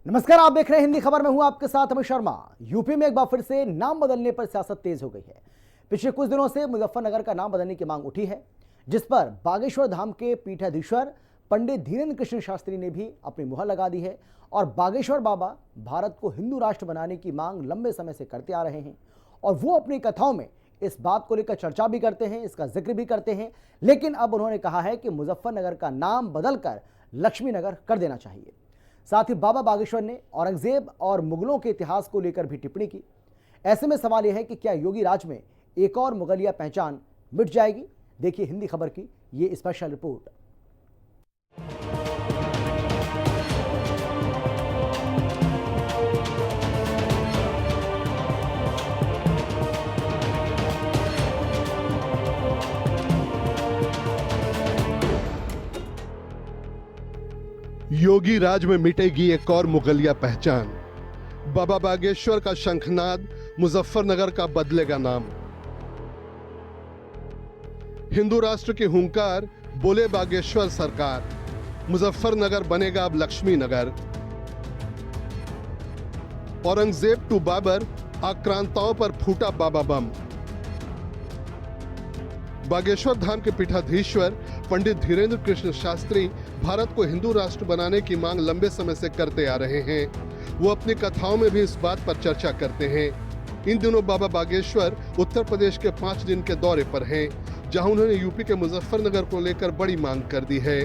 नमस्कार, आप देख रहे हैं हिंदी खबर में हूं आपके साथ अमित शर्मा। यूपी में एक बार फिर से नाम बदलने पर सियासत तेज हो गई है। पिछले कुछ दिनों से मुजफ्फरनगर का नाम बदलने की मांग उठी है, जिस पर बागेश्वर धाम के पीठाधीश्वर पंडित धीरेन्द्र कृष्ण शास्त्री ने भी अपनी मुहर लगा दी है। और बागेश्वर बाबा भारत को हिंदू राष्ट्र बनाने की मांग लंबे समय से करते आ रहे हैं और वो अपनी कथाओं में इस बात को लेकर चर्चा भी करते हैं, इसका जिक्र भी करते हैं। लेकिन अब उन्होंने कहा है कि मुजफ्फरनगर का नाम बदलकर लक्ष्मीनगर कर देना चाहिए। साथ ही बाबा बागेश्वर ने औरंगजेब और मुगलों के इतिहास को लेकर भी टिप्पणी की। ऐसे में सवाल यह है कि क्या योगी राज में एक और मुगलिया पहचान मिट जाएगी? देखिए हिंदी खबर की ये स्पेशल रिपोर्ट। योगी राज में मिटेगी एक और मुगलिया पहचान। बाबा बागेश्वर का शंखनाद, मुजफ्फरनगर का बदलेगा नाम। हिंदू राष्ट्र की हुंकार, बोले बागेश्वर सरकार। मुजफ्फरनगर बनेगा अब लक्ष्मी नगर। औरंगजेब टू बाबर, आक्रांताओं पर फूटा बाबा बम। बागेश्वर धाम के पीठाधीश्वर पंडित धीरेन्द्र कृष्ण शास्त्री भारत को हिंदू राष्ट्र बनाने की मांग लंबे समय से करते आ रहे हैं। वो अपनी कथाओं में भी इस बात पर चर्चा करते हैं। इन दिनों बाबा बागेश्वर उत्तर प्रदेश के 5 दिन के दौरे पर हैं, जहां उन्होंने यूपी के मुजफ्फरनगर को लेकर बड़ी मांग कर दी है।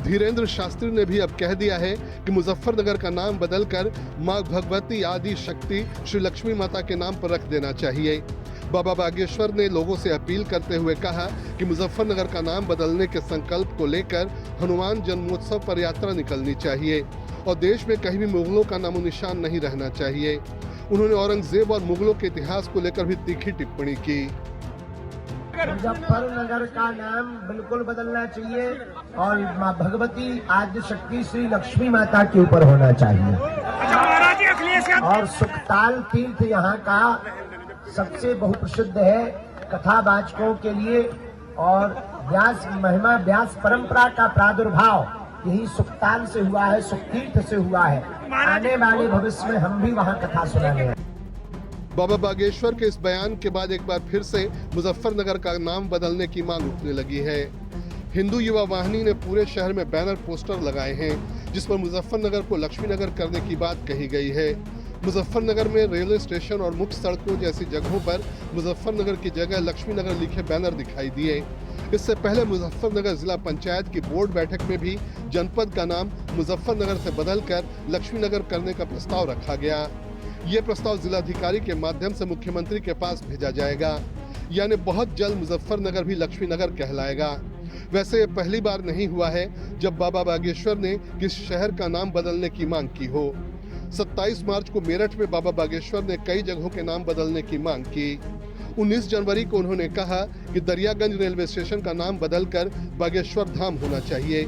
धीरेन्द्र शास्त्री ने भी अब कह दिया है कि मुजफ्फरनगर का नाम बदलकर मां भगवती आदि शक्ति श्री लक्ष्मी माता के नाम पर रख देना चाहिए। बाबा बागेश्वर ने लोगों से अपील करते हुए कहा कि मुजफ्फरनगर का नाम बदलने के संकल्प को लेकर हनुमान जन्मोत्सव पर यात्रा निकलनी चाहिए और देश में कहीं भी मुगलों का नामो निशान नहीं रहना चाहिए। उन्होंने औरंगजेब और मुगलों के इतिहास को लेकर भी तीखी टिप्पणी की। मुजफ्फरनगर का नाम बिल्कुल बदलना चाहिए और माँ भगवती आद्य शक्ति श्री लक्ष्मी माता के ऊपर होना चाहिए। और सुखताल तीर्थ यहाँ का सबसे बहुप्रसिद्ध है कथावाचकों के लिए और व्यास महिमा व्यास परंपरा का प्रादुर्भाव यही सुखताल से हुआ है, सुखतीर्थ से हुआ है। आने वाले भविष्य में हम भी वहाँ कथा सुनाने। बाबा बागेश्वर के इस बयान के बाद एक बार फिर से मुजफ्फरनगर का नाम बदलने की मांग उठने लगी है। हिंदू युवा वाहिनी ने पूरे शहर में बैनर पोस्टर लगाए हैं, जिस पर मुजफ्फरनगर को लक्ष्मीनगर करने की बात कही गई है। मुजफ्फरनगर में रेलवे स्टेशन और मुख्य सड़कों जैसी जगहों पर मुजफ्फरनगर की जगह लक्ष्मीनगर लिखे बैनर दिखाई दिए। इससे पहले मुजफ्फरनगर जिला पंचायत की बोर्ड बैठक में भी जनपद का नाम मुजफ्फरनगर से बदलकर लक्ष्मीनगर करने का प्रस्ताव रखा गया। ये प्रस्ताव जिलाधिकारी के माध्यम से मुख्यमंत्री के पास भेजा जाएगा, यानी बहुत जल्द मुजफ्फरनगर भी लक्ष्मीनगर कहलाएगा। वैसे ये पहली बार नहीं हुआ है जब बाबा बागेश्वर ने किसी शहर का नाम बदलने की मांग की हो। 27 मार्च को मेरठ में बाबा बागेश्वर ने कई जगहों के नाम बदलने की मांग की। 19 जनवरी को उन्होंने कहा कि दरियागंज रेलवे स्टेशन का नाम बदलकर बागेश्वर धाम होना चाहिए।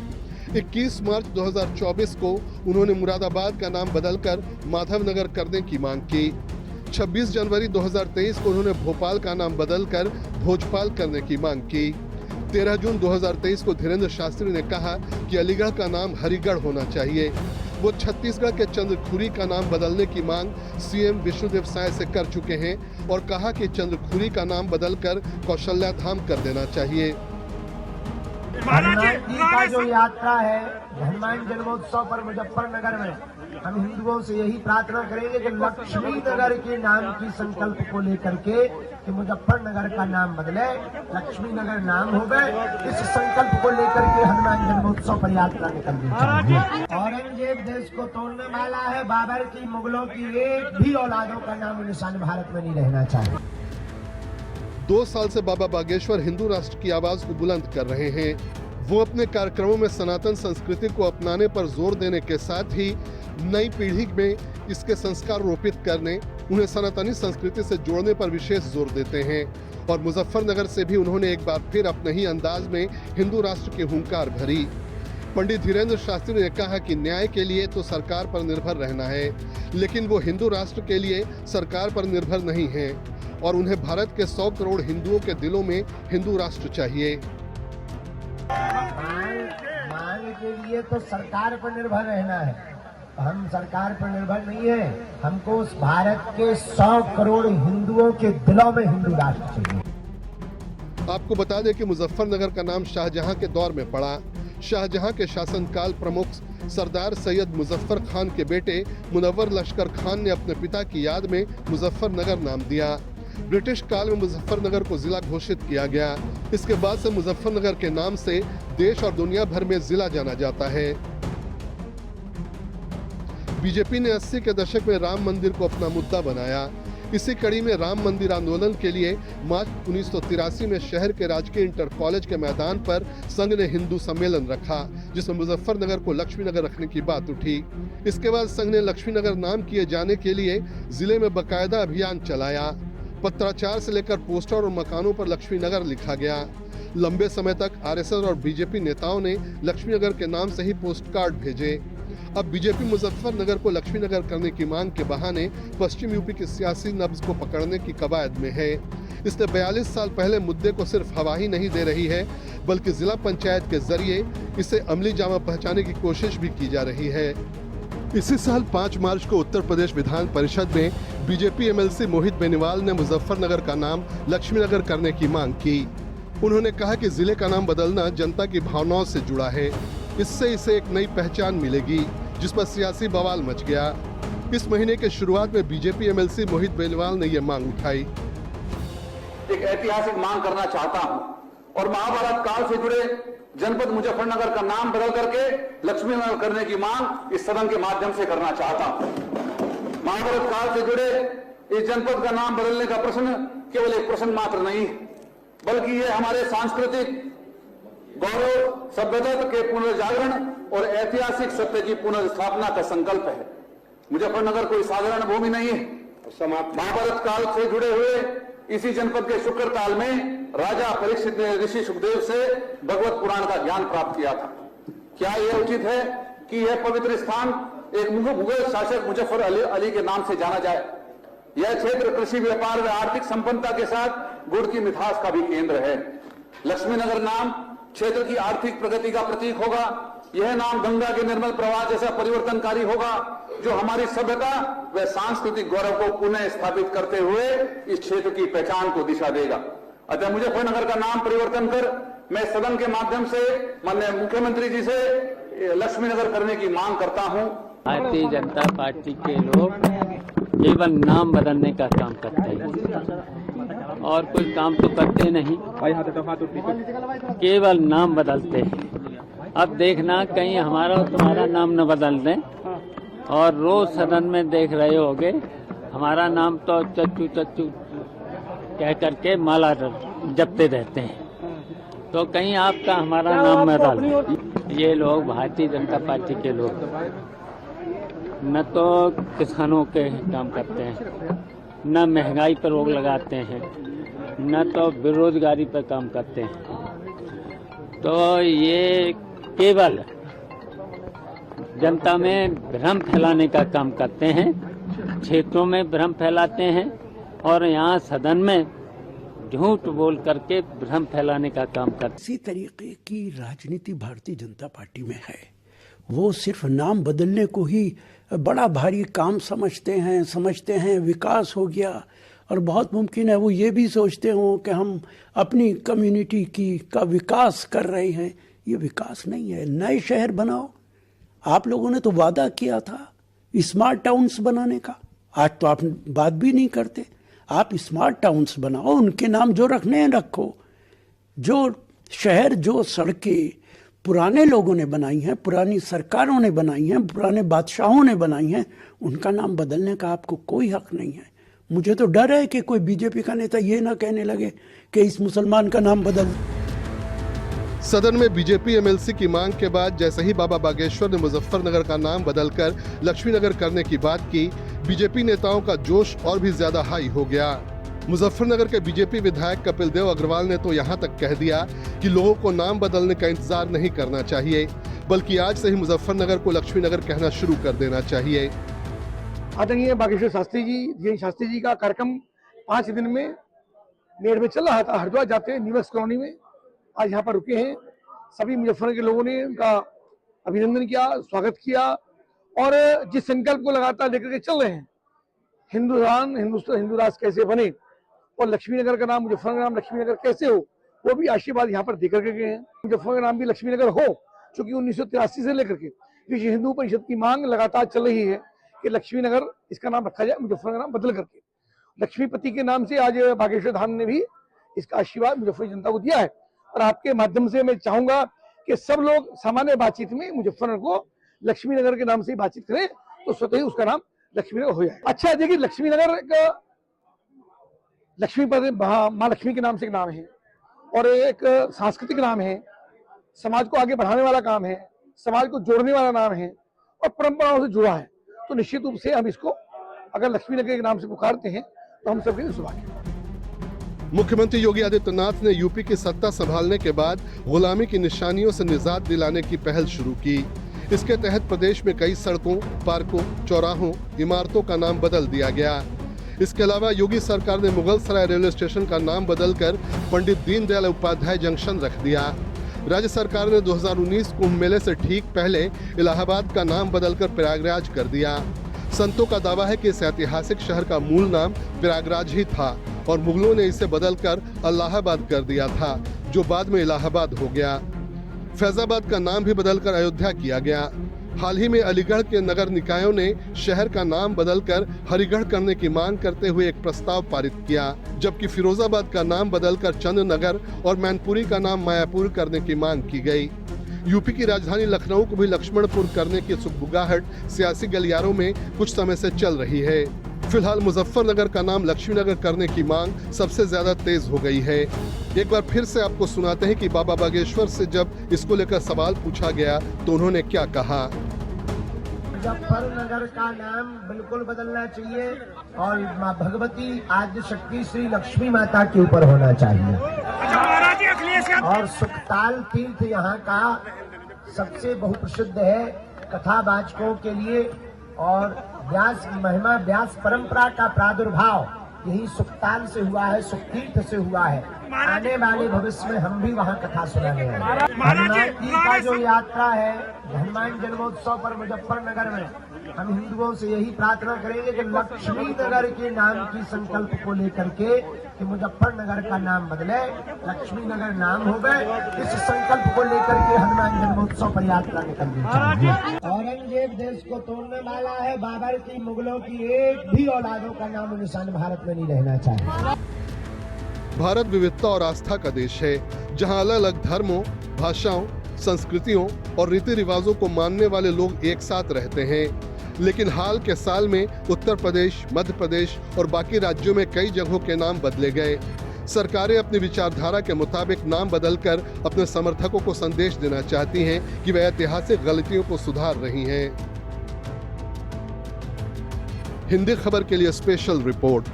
21 मार्च 2024 को उन्होंने मुरादाबाद का नाम बदलकर माधवनगर करने की मांग की। 26 जनवरी 2023 को उन्होंने भोपाल का नाम बदलकर भोजपाल करने की मांग की। 13 जून 2023 को धीरेन्द्र शास्त्री ने कहा कि अलीगढ़ का नाम हरिगढ़ होना चाहिए। वो छत्तीसगढ़ के चंद्रखुरी का नाम बदलने की मांग सीएम विष्णुदेव साय से कर चुके हैं और कहा कि चंद्रखुरी का नाम बदलकर कौशल्या धाम कर देना चाहिए। हनुमान जी का जो यात्रा है हनुमान जन्मोत्सव पर मुजफ्फरनगर में हम हिंदुओं से यही प्रार्थना करेंगे कि लक्ष्मी नगर के नाम की संकल्प को लेकर के कि मुजफ्फरनगर का नाम बदले, लक्ष्मी नगर नाम हो गए। इस संकल्प को लेकर के हनुमान जन्मोत्सव पर यात्रा निकलनी चाहिए। औरंगजेब देश को तोड़ने वाला है, बाबर की मुगलों की एक भी औलादों का नाम निशान भारत में नहीं रहना चाहिए। 2 साल से बाबा बागेश्वर हिंदू राष्ट्र की आवाज को बुलंद कर रहे हैं। वो अपने कार्यक्रमों में सनातन संस्कृति को अपनाने पर जोर देने के साथ ही नई पीढ़ी में इसके संस्कार रोपित करने, उन्हें सनातनी संस्कृति से जोड़ने पर विशेष जोर देते हैं। और मुजफ्फरनगर से भी उन्होंने एक बार फिर अपने ही अंदाज में हिंदू राष्ट्र की हुंकार भरी। पंडित धीरेन्द्र शास्त्री ने कहा कि न्याय के लिए तो सरकार पर निर्भर रहना है, लेकिन वो हिंदू राष्ट्र के लिए सरकार पर निर्भर नहीं है और उन्हें भारत के 100 करोड़ हिंदुओं के दिलों में हिंदू राष्ट्र चाहिए। मांग के लिए तो सरकार पर निर्भर रहना है, हम सरकार पर निर्भर नहीं है, हमको उस भारत के 100 करोड़ हिंदुओं के दिलों में हिंदू राष्ट्र चाहिए। आपको बता दें कि मुजफ्फरनगर का नाम शाहजहां के दौर में पड़ा। शाहजहां के शासनकाल प्रमुख सरदार सैयद मुजफ्फर खान के बेटे मुनव्वर लश्कर खान ने अपने पिता की याद में मुजफ्फरनगर नाम दिया। ब्रिटिश काल में मुजफ्फरनगर को जिला घोषित किया गया। इसके बाद से मुजफ्फरनगर के नाम से देश और दुनिया भर में जिला जाना जाता है। बीजेपी ने 80 के दशक में राम मंदिर को अपना मुद्दा बनाया। इसी कड़ी में राम मंदिर आंदोलन के लिए मार्च 1983 में शहर के राजकीय इंटर कॉलेज के मैदान पर संघ ने हिंदू सम्मेलन रखा, जिसमें मुजफ्फरनगर को लक्ष्मीनगर रखने की बात उठी। इसके बाद संघ ने लक्ष्मीनगर नाम किए जाने के लिए जिले में बकायदा अभियान चलाया। पत्राचार से लेकर पोस्टर और मकानों पर लक्ष्मीनगर लिखा गया। लंबे समय तक आरएसएस और बीजेपी नेताओं ने लक्ष्मीनगर के नाम से ही पोस्ट कार्ड भेजे। अब बीजेपी मुजफ्फरनगर को लक्ष्मीनगर करने की मांग के बहाने पश्चिम यूपी की सियासी नब्ज को पकड़ने की कवायद में है। इसने 42 साल पहले मुद्दे को सिर्फ हवा ही नहीं दे रही है, बल्कि जिला पंचायत के जरिए इसे अमली जामा पहचाने की कोशिश भी की जा रही है। इसी साल 5 मार्च को उत्तर प्रदेश विधान परिषद में बीजेपी एमएलसी मोहित बेनीवाल ने मुजफ्फरनगर का नाम लक्ष्मीनगर करने की मांग की। उन्होंने कहा कि जिले का नाम बदलना जनता की भावनाओं से जुड़ा है। इससे इसे एक नई पहचान मिलेगी, जिस पर सियासी बवाल मच गया। इस महीने के शुरुआत में बीजेपी एमएलसी मोहित बेनीवाल ने यह मांग उठाई। एक ऐतिहासिक मांग करना चाहता हूं और महाभारत काल से जुड़े जनपद मुजफ्फरनगर का नाम बदल करके लक्ष्मीनगर करने की मांग इस सदन के माध्यम से करना चाहता हूं। महाभारत काल से जुड़े इस जनपद का नाम बदलने का प्रश्न केवल एक प्रश्न मात्र नहीं, बल्कि ये हमारे सांस्कृतिक गौरव, सभ्यता के पुनर्जागरण और ऐतिहासिक सत्य की पुनर्स्थापना का संकल्प है। मुजफ्फरनगर कोई साधारण भूमि नहीं है। महाभारत काल से जुड़े हुए इसी जनपद के शुक्र ताल में राजा परीक्षित ने ऋषि सुखदेव से भगवत पुराण का ज्ञान प्राप्त किया था। क्या यह उचित है कि यह पवित्र स्थान एक मुगल शासक मुजफ्फर अली के नाम से जाना जाए? यह क्षेत्र कृषि, व्यापार व आर्थिक संपन्नता के साथ गुड़ की मिठास का भी केंद्र है। लक्ष्मीनगर नाम क्षेत्र की आर्थिक प्रगति का प्रतीक होगा। यह नाम गंगा के निर्मल प्रवाह जैसा परिवर्तनकारी होगा, जो हमारी सभ्यता व सांस्कृतिक गौरव को पुनः स्थापित करते हुए इस क्षेत्र की पहचान को दिशा देगा। अतः मुजफ्फरनगर का नाम परिवर्तन कर मैं सदन के माध्यम से माननीय मुख्यमंत्री जी से लक्ष्मीनगर करने की मांग करता हूं। भारतीय जनता पार्टी के लोग केवल नाम बदलने का काम करते हैं और कोई काम तो करते नहीं, केवल नाम बदलते हैं। अब देखना कहीं हमारा और तुम्हारा नाम न बदल दें। और रोज सदन में देख रहे होगे हमारा नाम तो चच्चू चच्चू कह करके माला जपते रहते हैं, तो कहीं आपका हमारा नाम बदल। ये लोग भारतीय जनता पार्टी के लोग न तो किसानों के काम करते हैं, न महंगाई पर रोक लगाते हैं, न तो बेरोजगारी पर काम करते हैं। तो ये केवल जनता में भ्रम फैलाने का काम करते हैं, क्षेत्रों में भ्रम फैलाते हैं और यहाँ सदन में झूठ बोल करके भ्रम फैलाने का काम करते हैं। इसी तरीके की राजनीति भारतीय जनता पार्टी में है। वो सिर्फ नाम बदलने को ही बड़ा भारी काम समझते हैं विकास हो गया। और बहुत मुमकिन है वो ये भी सोचते हों कि हम अपनी कम्युनिटी का विकास कर रहे हैं। ये विकास नहीं है। नए शहर बनाओ। आप लोगों ने तो वादा किया था स्मार्ट टाउन्स बनाने का, आज तो आप बात भी नहीं करते। आप स्मार्ट टाउन्स बनाओ, उनके नाम जो रखने हैं रखो। जो शहर, जो सड़कें पुराने लोगों ने बनाई हैं, पुरानी सरकारों ने बनाई हैं, पुराने बादशाहों ने बनाई हैं, उनका नाम बदलने का आपको कोई हक नहीं है। मुझे तो डर है कि कोई बीजेपी का नेता ये ना कहने लगे कि इस मुसलमान का नाम बदल। सदन में बीजेपी एमएलसी की मांग के बाद जैसे ही बाबा बागेश्वर ने मुजफ्फरनगर का नाम बदलकर लक्ष्मीनगर करने की बात की, बीजेपी नेताओं का जोश और भी ज्यादा हाई हो गया। मुजफ्फरनगर के बीजेपी विधायक कपिल देव अग्रवाल ने तो यहाँ तक कह दिया कि लोगों को नाम बदलने का इंतजार नहीं करना चाहिए, बल्कि आज से ही मुजफ्फरनगर को लक्ष्मीनगर कहना शुरू कर देना चाहिए। आदरणीय बागेश्वर शास्त्री जी का कार्यक्रम 5 दिन में मेड़ में चल रहा था। हरिद्वार जाते न्यूवर्स कॉलोनी में आज यहाँ पर रुके हैं। सभी मुजफ्फरनगर के लोगों ने उनका अभिनंदन किया, स्वागत किया और जिस संकल्प को लगातार लेकर के चल रहे हैं, हिंदू राष्ट्र कैसे बने और लक्ष्मीनगर का नाम, मुजफ्फरनगर नाम लक्ष्मीनगर कैसे हो, वो भी आशीर्वाद यहाँ पर देकर के गए हैं। मुजफ्फरनगर नाम भी लक्ष्मीनगर हो, क्योंकि 1983 से लेकर के विश्व हिंदू परिषद की मांग लगातार चल रही है कि लक्ष्मीनगर इसका नाम रखा जाए, मुजफ्फरनगर नाम बदल करके। लक्ष्मीपति के नाम से आज बागेश्वर धाम ने भी इसका आशीर्वाद मुजफ्फर जनता को दिया है। और आपके माध्यम से मैं चाहूंगा कि सब लोग सामान्य बातचीत में मुजफ्फरनगर को लक्ष्मीनगर के नाम से बातचीत करें, तो स्वतः ही उसका नाम लक्ष्मीनगर हो जाए। अच्छा, देखिए लक्ष्मीनगर का लक्ष्मीपति माँ लक्ष्मी के नाम से एक नाम है और एक सांस्कृतिक नाम है, समाज को आगे बढ़ाने वाला काम है, समाज को जोड़ने वाला नाम है और परंपराओं से जुड़ा है। तो निश्चित रूप से हम इसको अगर लक्ष्मीनगर के नाम से पुकारते हैं तो हम सबके लिए सौभाग्य। मुख्यमंत्री योगी आदित्यनाथ ने यूपी की सत्ता संभालने के बाद गुलामी की निशानियों से निजात दिलाने की पहल शुरू की। इसके तहत प्रदेश में कई सड़कों, पार्कों, चौराहों, इमारतों का नाम बदल दिया गया। इसके अलावा योगी सरकार ने मुगल सराय रेलवे स्टेशन का नाम बदलकर पंडित दीनदयाल उपाध्याय जंक्शन रख दिया। राज्य सरकार ने 2019 कुंभ मेले से ठीक पहले इलाहाबाद का नाम बदलकर प्रयागराज कर दिया। संतों का दावा है कि इस ऐतिहासिक शहर का मूल नाम प्रयागराज ही था और मुगलों ने इसे बदलकर अलाहाबाद कर दिया था, जो बाद में इलाहाबाद हो गया। फैजाबाद का नाम भी बदलकर अयोध्या किया गया। हाल ही में अलीगढ़ के नगर निकायों ने शहर का नाम बदलकर हरिगढ़ करने की मांग करते हुए एक प्रस्ताव पारित किया, जबकि फिरोजाबाद का नाम बदलकर चंद्रनगर और मैनपुरी का नाम मायापुर करने की मांग की गई। यूपी की राजधानी लखनऊ को भी लक्ष्मणपुर करने की सुगबुगाहट सियासी गलियारों में कुछ समय से चल रही है। फिलहाल मुजफ्फरनगर का नाम लक्ष्मीनगर करने की मांग सबसे ज्यादा तेज हो गई है। एक बार फिर से आपको सुनाते हैं कि बाबा बागेश्वर से जब इसको लेकर सवाल पूछा गया तो उन्होंने क्या कहा। मुजफ्फरनगर का नाम बिल्कुल बदलना चाहिए और माँ भगवती आद्य शक्ति श्री लक्ष्मी माता के ऊपर होना चाहिए। और सुखताल तीर्थ यहाँ का सबसे बहुप्रसिद्ध है कथावाचकों के लिए और व्यास महिमा व्यास परंपरा का प्रादुर्भाव यही सुखताल से हुआ है, सुखतीर्थ से हुआ है। आने वाले भविष्य में हम भी वहाँ कथा सुनाने वाले। हनुमान जी का जो यात्रा है हनुमान जन्मोत्सव पर मुजफ्फरनगर में, हम हिंदुओं से यही प्रार्थना करेंगे कि लक्ष्मीनगर के नाम की संकल्प को लेकर के कि मुजफ्फरनगर का नाम बदले, लक्ष्मीनगर नाम हो गए, इस संकल्प को लेकर के हनुमान जन्मोत्सव पर यात्रा निकलनी चाहिए। औरंगजेब देश को तोड़ने वाला है, बाबर की मुगलों की एक भी औलादों का नाम निशान भारत में नहीं रहना चाहिए। भारत विविधता और आस्था का देश है, जहां अलग अलग धर्मों, भाषाओं, संस्कृतियों और रीति रिवाजों को मानने वाले लोग एक साथ रहते हैं। लेकिन हाल के साल में उत्तर प्रदेश, मध्य प्रदेश और बाकी राज्यों में कई जगहों के नाम बदले गए। सरकारें अपनी विचारधारा के मुताबिक नाम बदलकर अपने समर्थकों को संदेश देना चाहती हैं कि वे ऐतिहासिक गलतियों को सुधार रही हैं। हिंदी खबर के लिए स्पेशल रिपोर्ट।